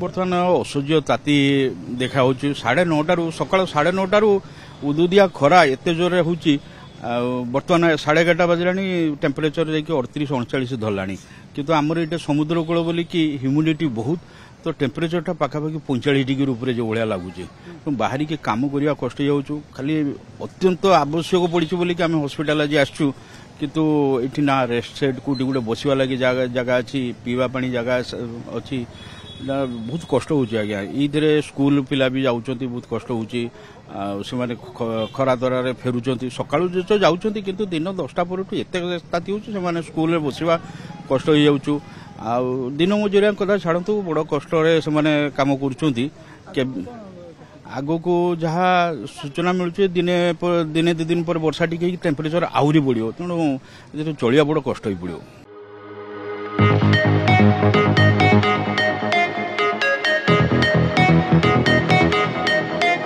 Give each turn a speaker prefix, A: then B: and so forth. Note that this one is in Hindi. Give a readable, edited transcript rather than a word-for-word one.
A: बर्तमान असह्य ताती देखा साढ़े 9 सकाल 9:30 उदुदिया खरा एत जोर हो बर्तमान 11:30 बजला टेम्परेचर जाकि 38-39 धरला किंतु आमर ये समुद्र कूल बोली कि ह्यूमिडिटी बहुत तो टेम्परेचर टा पाखापाखि 45 डिग्री ऊपर जो भाया लगुचे तो बाहर के काम करने कष्ट जाऊँ खाली अत्यंत आवश्यक पड़ी बोली कि आम हस्पिटाल आज आसचु किंतु ये ना रेस्ट सेट कौटी गोटे बसवा लगे जगह अच्छी पीवा पानी जगह अच्छी बहुत कष्ट हो ये स्कूल पिला भी जाऊँ बहुत कष्ट होने खरा दरार फेरुंट सका तो जाऊँ किंतु दिन 10टा पर एत हो स्कूल बसवा कष्ट हो जाऊँ आ दिन मजूरिया कथा छाड़ू बड़ कष्ट से कम कर आग को जहाँ सूचना मिलूँ दिने 2 दिन पर वर्षा टी टेम्परेचर आहरी बढ़ो तेणु चलिया बड़ कष्ट हो पड़ो।